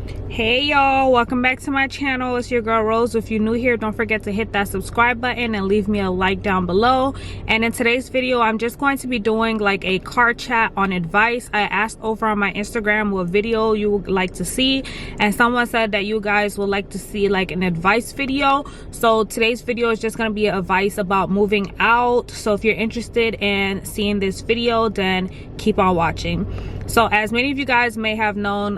Hey y'all, welcome back to my channel. It's your girl Rose. If you're new here, don't forget to hit that subscribe button and leave me a like down below. And in today's video, I'm just going to be doing like a car chat on advice. I asked over on my Instagram what video you would like to see, and someone said that you guys would like to see like an advice video. So today's video is just going to be advice about moving out. So if you're interested in seeing this video, then keep on watching. So as many of you guys may have known,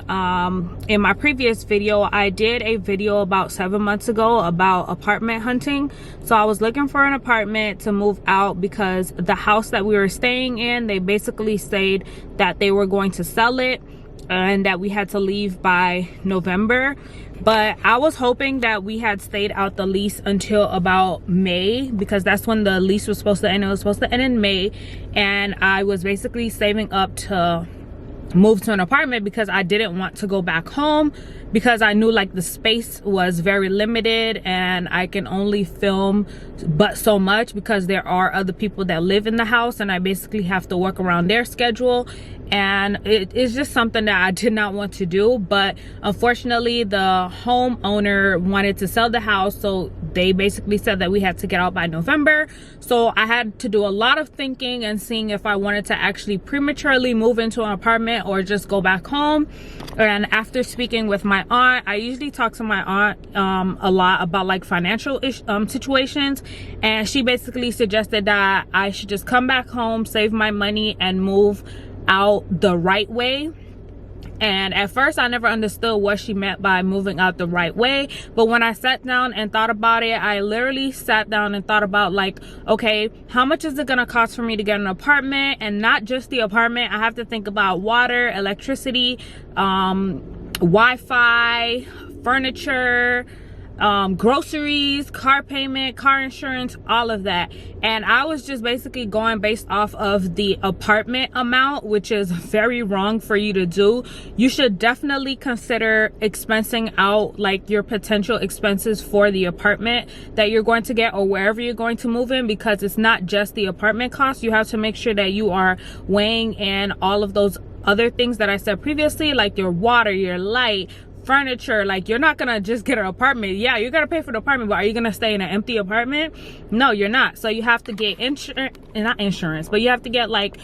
in my previous video, I did a video about 7 months ago about apartment hunting. So I was looking for an apartment to move out because the house that we were staying in, they basically said that they were going to sell it and that we had to leave by November. But I was hoping that we had stayed out the lease until about May, because that's when the lease was supposed to end. It was supposed to end in May, and I was basically saving up to move to an apartment because I didn't want to go back home, because I knew like the space was very limited and I can only film but so much because there are other people that live in the house and I basically have to work around their schedule. And it is just something that I did not want to do. But unfortunately, the homeowner wanted to sell the house, so they basically said that we had to get out by November. So I had to do a lot of thinking and seeing if I wanted to actually prematurely move into an apartment or just go back home. And after speaking with my aunt, I usually talk to my aunt a lot about like financial situations, and she basically suggested that I should just come back home, save my money, and move out the right way. And at first I never understood what she meant by moving out the right way, but when I sat down and thought about it, I literally sat down and thought about like, okay, how much is it gonna cost for me to get an apartment? And not just the apartment, I have to think about water, electricity, Wi-Fi, furniture, groceries, car payment, car insurance, all of that. And I was just basically going based off of the apartment amount, which is very wrong for you to do. You should definitely consider expensing out like your potential expenses for the apartment that you're going to get or wherever you're going to move in, because it's not just the apartment cost. You have to make sure that you are weighing in all of those other things that I said previously, like your water, your light, furniture. Like, you're not gonna just get an apartment. Yeah, you're gonna pay for the apartment, but are you gonna stay in an empty apartment? No, you're not. So you have to get not insurance, but you have to get like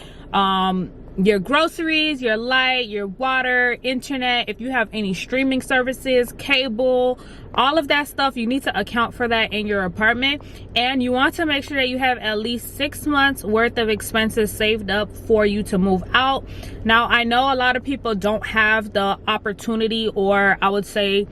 your groceries, your light, your water, internet, if you have any streaming services, cable, all of that stuff. You need to account for that in your apartment, and you want to make sure that you have at least 6 months worth of expenses saved up for you to move out. Now, I know a lot of people don't have the opportunity, or I would say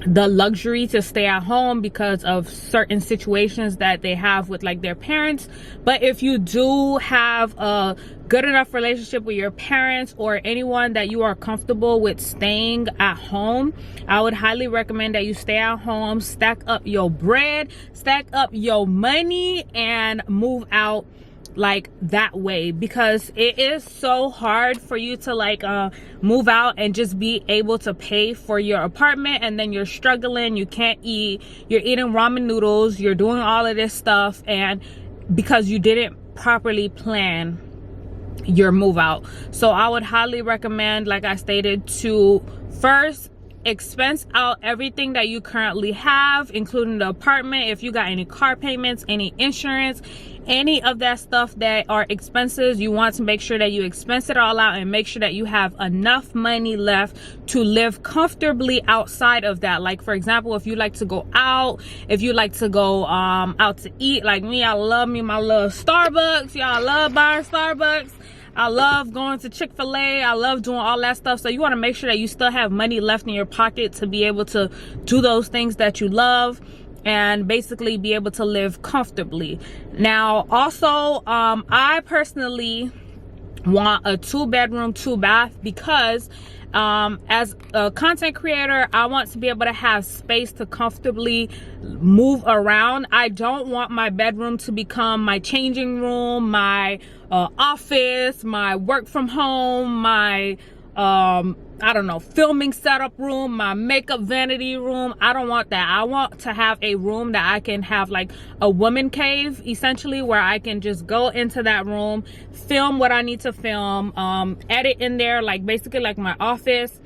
the luxury, to stay at home because of certain situations that they have with like their parents. But if you do have a good enough relationship with your parents or anyone that you are comfortable with staying at home, I would highly recommend that you stay at home, stack up your bread, stack up your money, and move out like that way, because it is so hard for you to like move out and just be able to pay for your apartment, and then you're struggling, you can't eat, you're eating ramen noodles, you're doing all of this stuff, and because you didn't properly plan your move out. So I would highly recommend, like I stated, to first expense out everything that you currently have, including the apartment. If you got any car payments, any insurance, any of that stuff that are expenses, you want to make sure that you expense it all out and make sure that you have enough money left to live comfortably outside of that. Like, for example, if you like to go out, if you like to go out to eat, like me, I love me my little Starbucks. Y'all love buying Starbucks. I love going to Chick-fil-A. I love doing all that stuff. So you want to make sure that you still have money left in your pocket to be able to do those things that you love and basically be able to live comfortably. Now, also, I personally want a 2-bedroom, 2-bath, because as a content creator, I want to be able to have space to comfortably move around. I don't want my bedroom to become my changing room, my office, my work from home, my I don't know, filming setup room, my makeup vanity room. I don't want that. I want to have a room that I can have like a woman cave, essentially, where I can just go into that room, film what I need to film, edit in there, like basically like my office,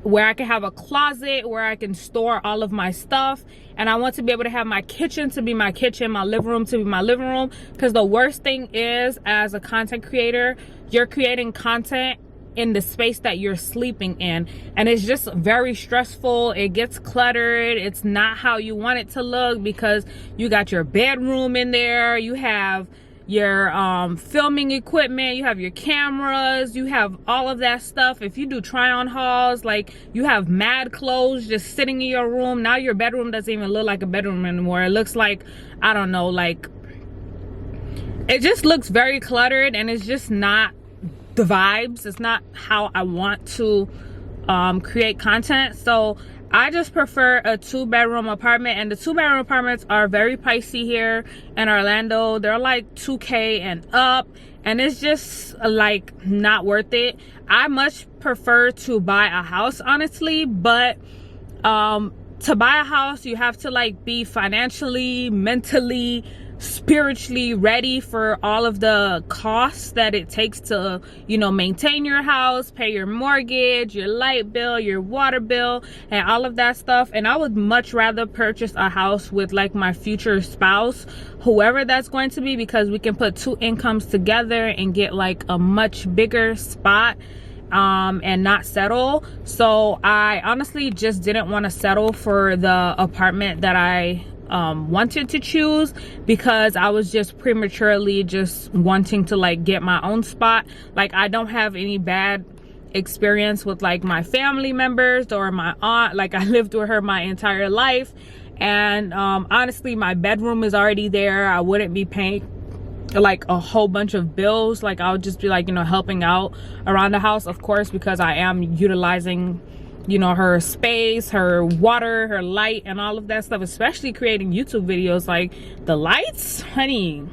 where I can have a closet where I can store all of my stuff. And I want to be able to have my kitchen to be my kitchen, my living room to be my living room. Because the worst thing is, as a content creator, you're creating content in the space that you're sleeping in, and it's just very stressful. It gets cluttered. It's not how you want it to look, because you got your bedroom in there, you have your filming equipment, you have your cameras, you have all of that stuff. If you do try on hauls, like, you have mad clothes just sitting in your room. Now your bedroom doesn't even look like a bedroom anymore. It looks like, I don't know, like, it just looks very cluttered, and it's just not the vibes. It's not how I want to create content. So I just prefer a 2-bedroom apartment, and the 2-bedroom apartments are very pricey here in Orlando. They're like $2K and up, and it's just like not worth it. I much prefer to buy a house, honestly, but to buy a house, you have to like be financially, mentally, spiritually ready for all of the costs that it takes to, you know, maintain your house, pay your mortgage, your light bill, your water bill, and all of that stuff. And I would much rather purchase a house with like my future spouse, whoever that's going to be, because we can put 2 incomes together and get like a much bigger spot and not settle. So I honestly just didn't want to settle for the apartment that I wanted to choose, because I was just prematurely just wanting to like get my own spot. Like, I don't have any bad experience with like my family members or my aunt. Like, I lived with her my entire life, and honestly, my bedroom is already there. I wouldn't be paying like a whole bunch of bills. Like, I would just be like, you know, helping out around the house, of course, because I am utilizing, you know, her space, her water, her light, and all of that stuff, especially creating YouTube videos. Like, the lights, honey,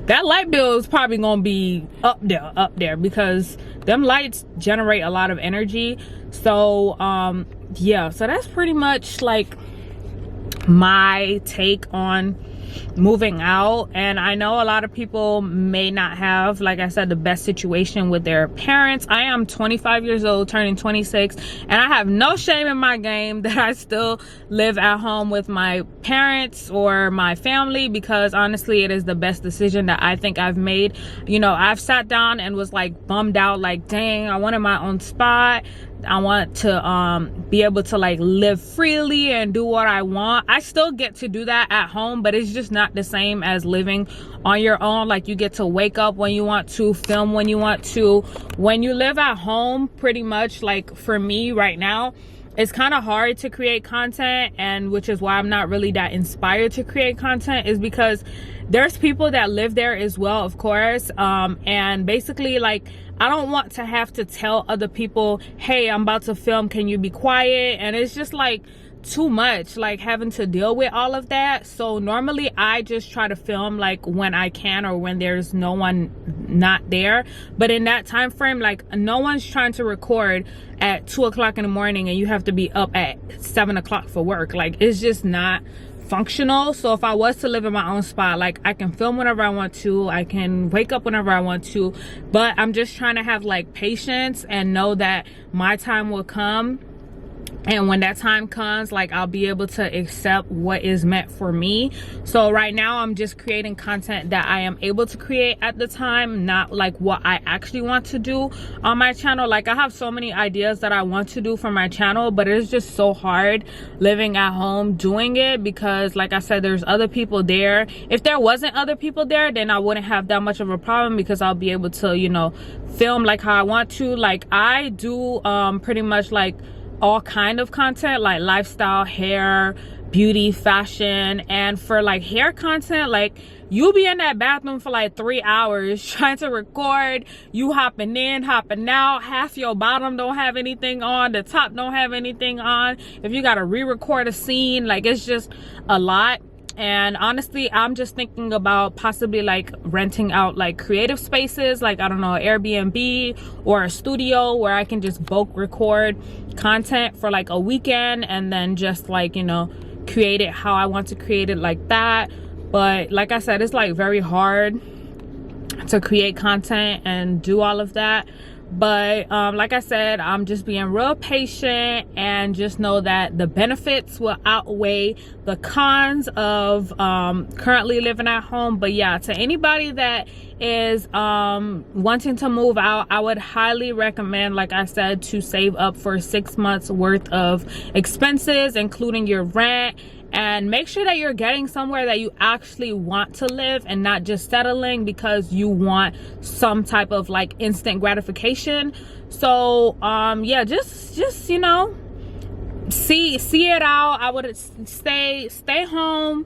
that light bill is probably gonna be up there, because them lights generate a lot of energy. So yeah, so that's pretty much like my take on moving out. And I know a lot of people may not have, like I said, the best situation with their parents. I am 25 years old, turning 26, and I have no shame in my game that I still live at home with my parents or my family, because honestly, it is the best decision that I think I've made. You know, I've sat down and was like bummed out, like, dang, I wanted my own spot. I want to be able to like live freely and do what I want. I still get to do that at home, but it's just not the same as living on your own. Like, you get to wake up when you want to, film when you want to. When you live at home, pretty much, like for me right now, it's kind of hard to create content, and which is why I'm not really that inspired to create content, is because there's people that live there as well, of course, and basically, like, I don't want to have to tell other people, hey, I'm about to film, can you be quiet? And it's just like too much, like having to deal with all of that. So normally I just try to film like when I can, or when there's no one not there. But in that time frame, like, no one's trying to record at 2 o'clock in the morning and you have to be up at 7 o'clock for work. Like, it's just not functional. So if I was to live in my own spot, like, I can film whenever I want to, I can wake up whenever I want to, but I'm just trying to have like patience and know that my time will come. And when that time comes, like, I'll be able to accept what is meant for me. So right now I'm just creating content that I am able to create at the time, not like what I actually want to do on my channel. Like, I have so many ideas that I want to do for my channel, but it's just so hard living at home doing it, because like I said, there's other people there. If there wasn't other people there, then I wouldn't have that much of a problem, because I'll be able to, you know, film like how I want to. Like, I do pretty much like all kind of content, like lifestyle, hair, beauty, fashion. And for like hair content, like, you'll be in that bathroom for like 3 hours trying to record, you hopping in, hopping out, half your bottom don't have anything on, the top don't have anything on. If you gotta re-record a scene, like, it's just a lot. And honestly, I'm just thinking about possibly like renting out like creative spaces, like, I don't know, Airbnb or a studio where I can just bulk record content for like a weekend, and then just like, you know, create it how I want to create it, like that. But like I said, it's like very hard to create content and do all of that But like I said, I'm just being real patient, and just know that the benefits will outweigh the cons of currently living at home. But yeah, to anybody that is wanting to move out, I would highly recommend, like I said, to save up for 6 months worth of expenses, including your rent, and make sure that you're getting somewhere that you actually want to live and not just settling because you want some type of like instant gratification. So yeah, just you know, see it out. I would stay home,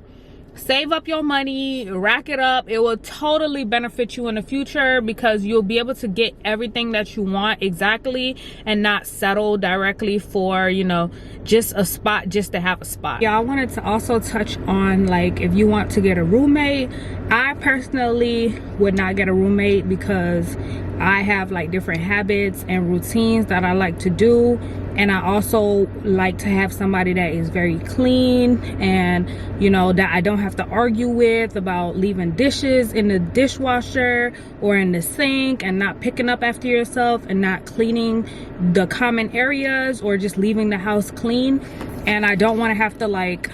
save up your money, rack it up. It will totally benefit you in the future because you'll be able to get everything that you want exactly and not settle directly for, you know, just a spot just to have a spot. Yeah, I wanted to also touch on, like, if you want to get a roommate, I personally would not get a roommate because I have like different habits and routines that I like to do, and I also like to have somebody that is very clean and, you know, that I don't have to argue with about leaving dishes in the dishwasher or in the sink and not picking up after yourself and not cleaning the common areas or just leaving the house clean. And I don't want to have to, like,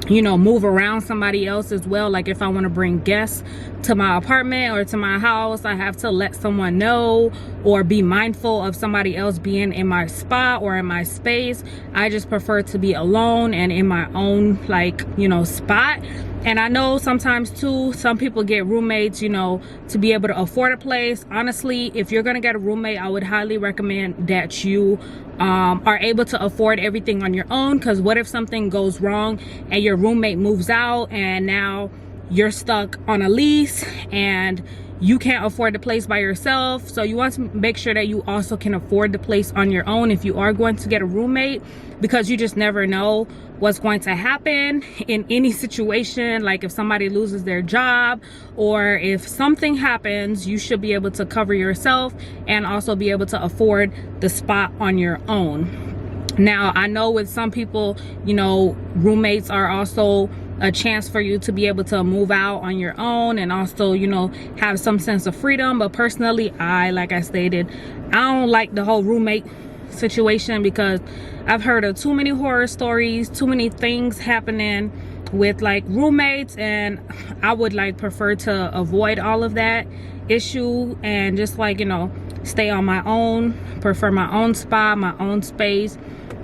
you know, move around somebody else as well. Like if I want to bring guests to my apartment or to my house, I have to let someone know or be mindful of somebody else being in my spot or in my space. I just prefer to be alone and in my own, like, you know, spot. And I know sometimes too, some people get roommates, you know, to be able to afford a place. Honestly, if you're gonna get a roommate, I would highly recommend that you are able to afford everything on your own, because what if something goes wrong and your roommate moves out and now you're stuck on a lease and you can't afford the place by yourself? So you want to make sure that you also can afford the place on your own if you are going to get a roommate, because you just never know what's going to happen in any situation. Like if somebody loses their job or if something happens, you should be able to cover yourself and also be able to afford the spot on your own. Now, I know with some people, you know, roommates are also a chance for you to be able to move out on your own and also, you know, have some sense of freedom. But personally, like I stated, I don't like the whole roommate situation because I've heard of too many horror stories, too many things happening with like roommates, and I would like prefer to avoid all of that issue and just, like, you know, stay on my own, prefer my own spot, my own space.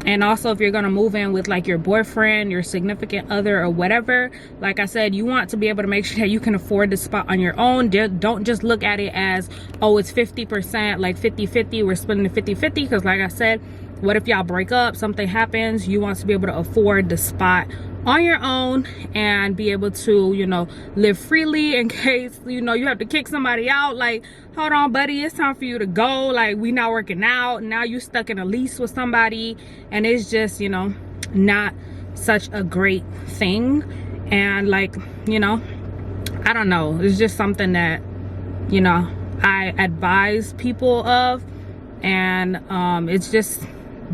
And also, if you're gonna move in with like your boyfriend, your significant other, or whatever, like I said, you want to be able to make sure that you can afford the spot on your own. Don't just look at it as, oh, it's 50%, like 50-50, we're splitting the 50-50, because like I said, what if y'all break up, something happens? You want to be able to afford the spot on your own and be able to, you know, live freely in case, you know, you have to kick somebody out. Like, hold on, buddy, it's time for you to go. Like, we not working out. Now you stuck in a lease with somebody, and it's just, you know, not such a great thing. And like, you know, I don't know, it's just something that, you know, I advise people of. And it's just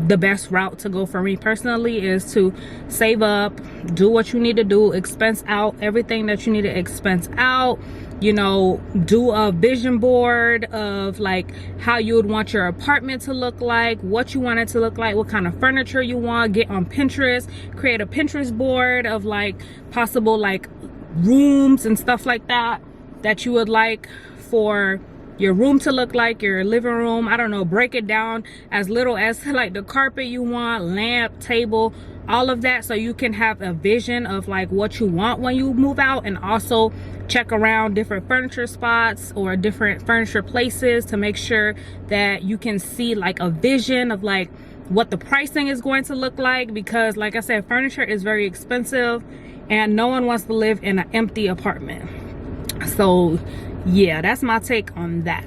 the best route to go for me personally is to save up, do what you need to do, expense out everything that you need to expense out, you know, do a vision board of like how you would want your apartment to look like, what you want it to look like, what kind of furniture you want. Get on Pinterest, create a Pinterest board of like possible like rooms and stuff like that you would like for your room to look like, your living room. I don't know, break it down as little as like the carpet you want, lamp, table, all of that, so you can have a vision of like what you want when you move out. And also check around different furniture spots or different furniture places to make sure that you can see like a vision of like what the pricing is going to look like, because like I said, furniture is very expensive and no one wants to live in an empty apartment. So yeah, that's my take on that.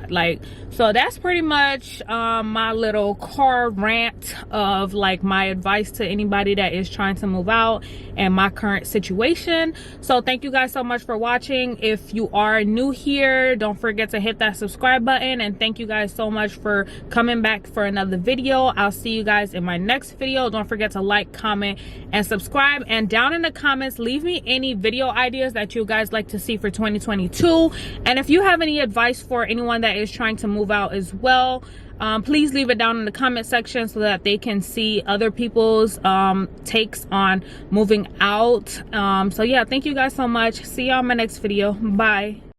Like, so that's pretty much my little car rant of like my advice to anybody that is trying to move out and my current situation. So thank you guys so much for watching. If you are new here, don't forget to hit that subscribe button, and thank you guys so much for coming back for another video. I'll see you guys in my next video. Don't forget to like, comment, and subscribe, and down in the comments leave me any video ideas that you guys like to see for 2022. And if you have any advice for anyone that is trying to move move out as well. Please leave it down in the comment section so that they can see other people's takes on moving out. So yeah, thank you guys so much. See y'all in my next video. Bye.